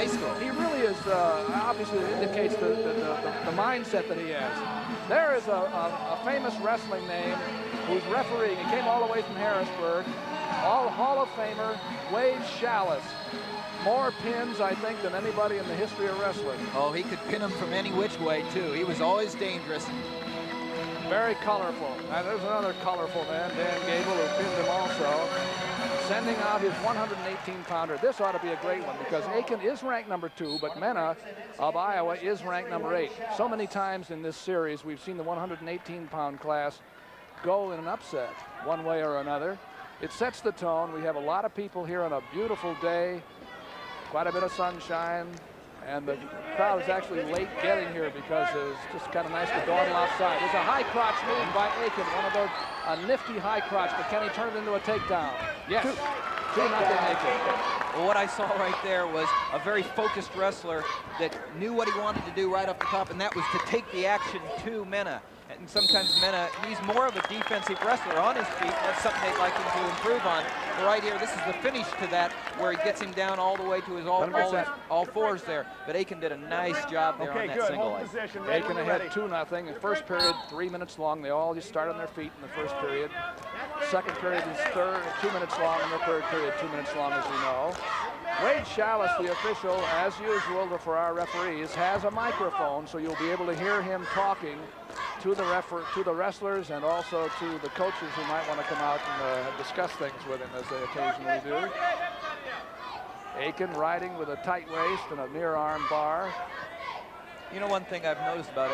high school. He really is, obviously it indicates the mindset that he has. There is a famous wrestling name who's refereeing. He came all the way from Harrisburg. Hall of Famer, Wade Schallis. More pins, I think, than anybody in the history of wrestling. Oh, he could pin him from any which way, too. He was always dangerous. Very colorful. Now, there's another colorful man, Dan Gable, who pinned him also. Sending out his 118-pounder. This ought to be a great one because Akin is ranked number 2, but Mena of Iowa is ranked number 8. So many times in this series, we've seen the 118-pound class go in an upset one way or another. It sets the tone. We have a lot of people here on a beautiful day, quite a bit of sunshine, and the crowd is actually late getting here because it was just kind of nice to dawdle outside. There's a high crotch move by Akin, one of those, a nifty high crotch, but can he turn it into a takedown? Yes. 2-0 Akin. Well, what I saw right there was a very focused wrestler that knew what he wanted to do right off the top, and that was to take the action to Mena. And sometimes Mena, he's more of a defensive wrestler on his feet. That's something they'd like him to improve on. But right here, this is the finish to that, where he gets him down all the way to his all fours there. But Akin did a nice job there on that single leg. Akin ahead 2-0. In first period, 3 minutes long. They all just started on their feet in the first period. Second period is 2 minutes long, and the third period 2 minutes long, as we know. Wade Schallis, the official, as usual for our referees, has a microphone, so you'll be able to hear him talking to the wrestlers and also to the coaches who might want to come out and discuss things with him, as they occasionally do. Akin riding with a tight waist and a near arm bar. You know, one thing I've noticed about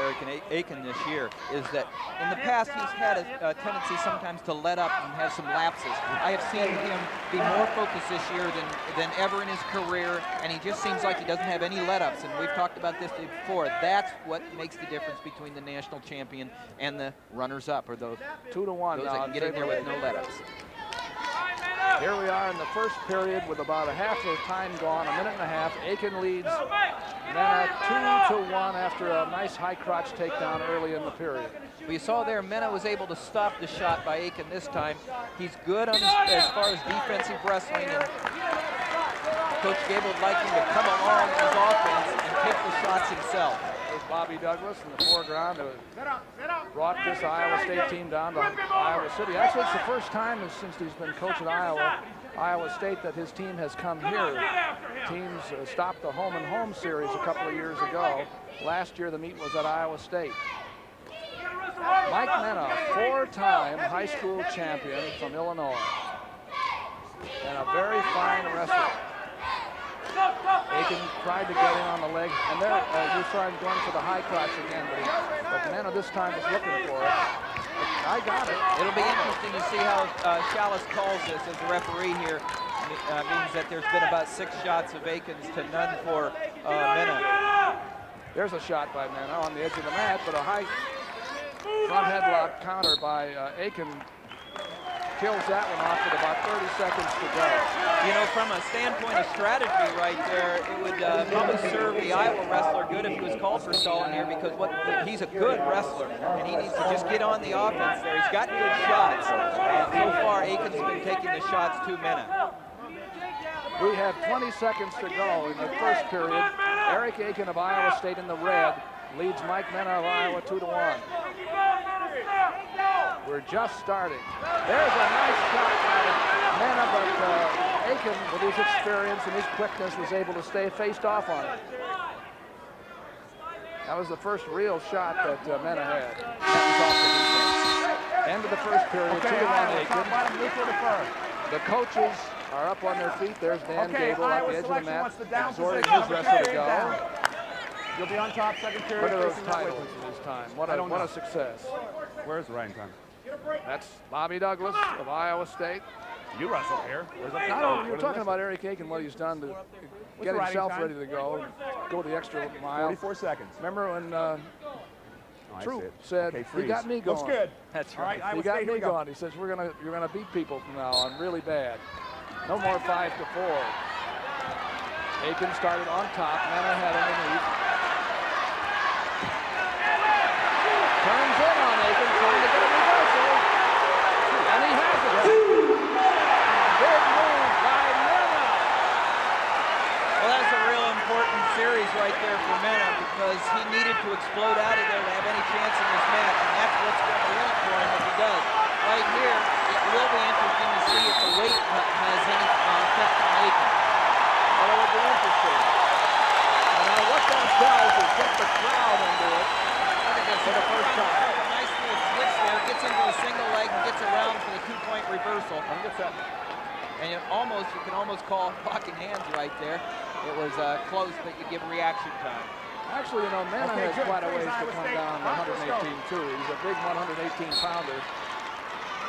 Akin this year is that in the past he's had a tendency sometimes to let up and have some lapses. I have seen him be more focused this year than ever in his career, and he just seems like he doesn't have any let-ups, and we've talked about this before. That's what makes the difference between the national champion and the runners-up, or those 2-1 those that can get in there with no let-ups. Here we are in the first period with about a half of time gone, a minute and a half. Akin leads Mena 2-1 after a nice high crotch takedown early in the period. We saw there Mena was able to stop the shot by Akin this time. He's good on as far as defensive wrestling, and Coach Gable would like him to come along with his offense and take the shots himself. There's Bobby Douglas in the foreground who brought this Iowa State team down to Iowa City. Actually, it's the first time since he's been coaching Iowa State that his team has come here. Teams stopped the home and home series a couple of years ago. Last year the meet was at Iowa State. Mike Mena, four-time high school champion from Illinois, and a very fine wrestler. Akin tried to get in on the leg, and there you saw him going for the high crotch again, but Mena this time was looking for it. I got it. It'll be interesting to see how Schallis calls this as the referee here. Means that there's been about 6 shots of Akin's to none for Mena. There's a shot by Mena on the edge of the mat, but a high front headlock counter by Akin kills that one off with about 30 seconds to go. You know, from a standpoint of strategy right there, it would probably serve the Iowa wrestler good if he was called for stalling here, because he's a good wrestler, and he needs to just get on the offense there. He's got good shots, and so far Akin's been taking the shots to Mena. We have 20 seconds to go in the first period. Eric Akin of Iowa State in the red leads Mike Mena of Iowa 2-1. We're just starting. There's a nice shot by Mena, but Akin, with his experience and his quickness, was able to stay faced off on it. That was the first real shot that Mena had. That was off the defense. End of the first period, 2-1 Akin. The coaches are up on their feet. There's Dan Gable at the edge of the mat, exhorting his wrestler to go. You'll be on top second period. Look at those titles this time. What a success. Where's Ryan time? That's Bobby Douglas of Iowa State. You wrestle here. You're talking about Eric Akin, what he's done to get himself ready to go the extra mile. 44 seconds. Remember when Troop said, "You got me going." Looks good. That's right. You got me going. He says, "You're gonna beat people from now on really bad. No more 5-4." Akin started on top. Mena had underneath. Turns in on Akin, trying to get a reversal. And he has it. Big move by Mena. Well, that's a real important right there for Mena because he needed to explode out of there to have any chance in this match, and that's what's going to win it for him if he does. Right here, it will be interesting to see if the weight has any effect on Akin. Well, it would be interesting. Now, what that does is get the crowd into it for the first time. A nice little switch there, gets into a single leg and gets around for the two-point reversal. And you can almost call locking hands right there. It was close, but you give reaction time. Actually, you know, Mena has quite a ways to come down to 118 too. He's a big 118-pounder.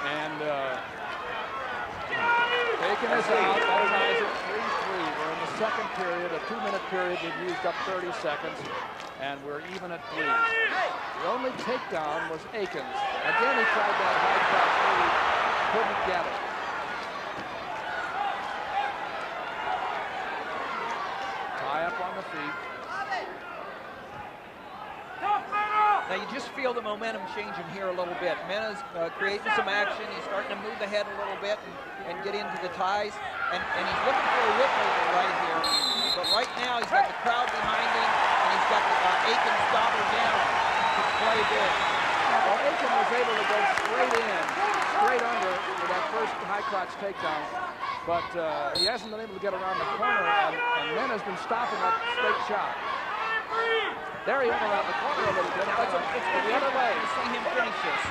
And Akin is out. That ties it 3-3. We're in the second period, a 2-minute period. We've used up 30 seconds, and we're even at 3. The only takedown was Akin's. Again, he tried that high cross lead, couldn't get it. Tie up on the feet. Now you just feel the momentum changing here a little bit. Mena's creating some action. He's starting to move the head a little bit and get into the ties. And he's looking for a whip over right here. But right now he's got the crowd behind him, and he's got Akin stopper down to play big. Well, Akin was able to go straight under with that first high crotch takedown. But he hasn't been able to get around the corner, and Mena's been stopping that straight shot. There he went around the corner a little bit. It's the other way. You see him finish this.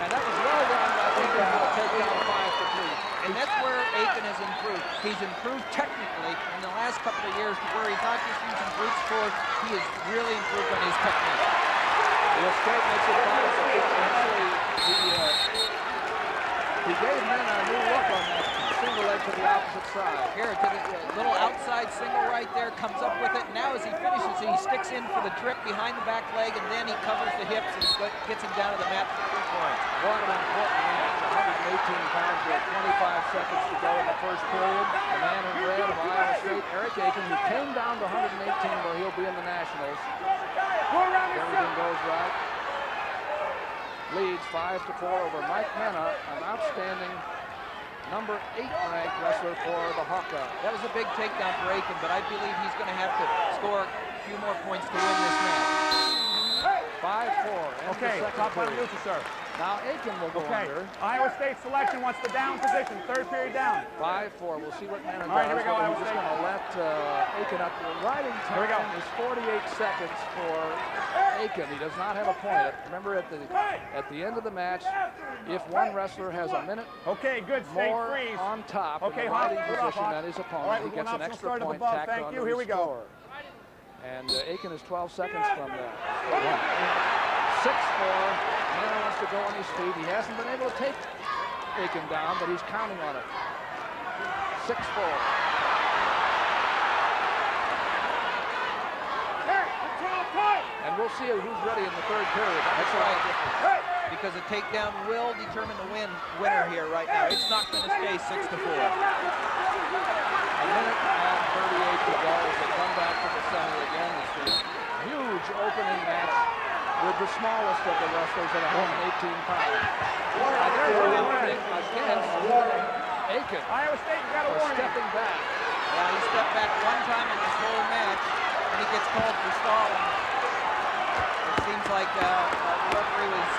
And that was well done by Akin to take down 5-3. And that's where Akin has improved. He's improved technically in the last couple of years to where he's not just using brute force, he has really improved on his technique. The escape makes it 5-3. Actually, he gave Mena a new look on that single leg to the opposite side. Here, to the little outside single right there, comes up with it. Now as he finishes, he sticks in for the trip behind the back leg, and then he covers the hips and gets him down to the mat for 3 points. What an important match, 118 pounds with 25 seconds to go in the first period. The man in red of Iowa State, Akin, who came down to 118 where he'll be in the Nationals. Everything goes right. Leads 5-4 over Mike Mena, an outstanding number 8 ranked wrestler for the Hawkeyes. That was a big takedown for Akin, but I believe he's going to have to score a few more points to win this match. 5-4. Okay, top one neutral, sir. Now Akin will go under. Iowa State selection wants the down position, third period down. 5-4. We'll see what Mena does. All right, here we go, We're Iowa just State. going to let Akin up. The riding time is 48 seconds for Akin. He does not have a point. Remember, at the end of the match, if one wrestler has a minute more on top in the riding position than his opponent, he gets an extra point tacked on to his score. And Akin is 12 seconds from that. 6-4. Mena wants to go on his feet. He hasn't been able to take Akin down, but he's counting on it. 6-4. And we'll see who's ready in the third period. That's right. Because a takedown will determine the winner here right now. It's not going to stay 6-4. A minute and 38 to go as they come back to the center again. It's the huge opening match with the smallest of the wrestlers at 118 pounds. And there's an opening against Akin. Iowa State, you got a warning. Stepping back. Yeah, he stepped back one time in this whole match, and he gets called for stalling. It seems like the referee was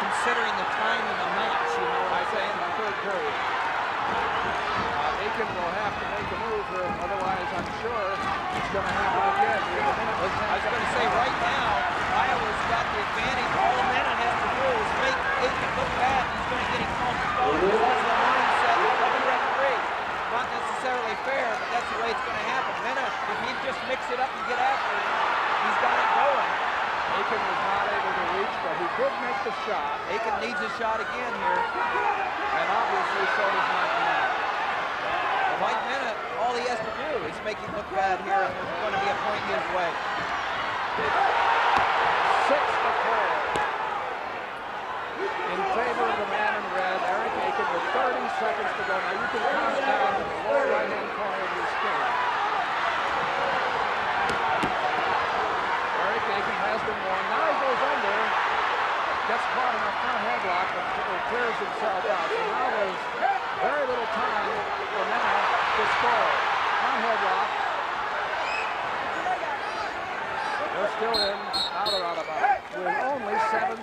considering the time in the match, you know what I'm saying? In the third period. Akin will have to make a move here, otherwise I'm sure it's going to happen again. I was going to say right now, Iowa's got the advantage. All Mena has to do is make Akin look bad. He's going to get him called for stalling. This is the mindset of the referee. Not necessarily fair, but that's the way it's going to happen. Mena, if he just mix it up and get after it, he's got it going. Akin was not able to reach, but he did make the shot. Akin needs a shot again here. And obviously so does Mike Mena. Mike Mena, all he has to do is make him look bad here, and there's going to be a point his way. 6-4. In favor of the man in red, Akin with 30 seconds to go. Now you can count down to the lower right-hand corner of your screen. Akin has been warned. Now he goes under, gets caught in a front headlock, but clears himself out. So now there's very little time for Mena to score. Front headlock.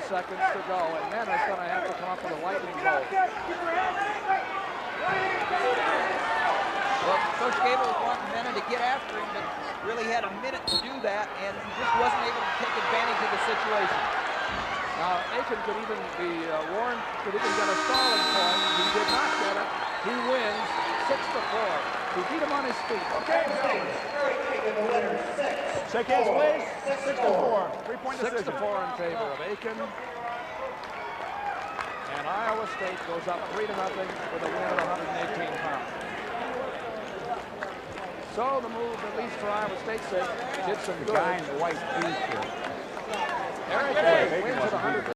seconds to go, and Mena's going to have to come up with a lightning bolt. Well, Coach Gable was wanting Mena to get after him, but really had a minute to do that, and he just wasn't able to take advantage of the situation. Now, Akin could even be Warren could even get a stalling point. He did not get it. He wins 6-4. He beat him on his feet. Okay. Shake hands, please. 6-4. 3-point decision. 6-4 in favor of Akin. And Iowa State goes up 3-0 with a win of 118 pounds. So the move, at least for Iowa State's sake, did some good. Guy in the white t-shirt. Eric wins at 100.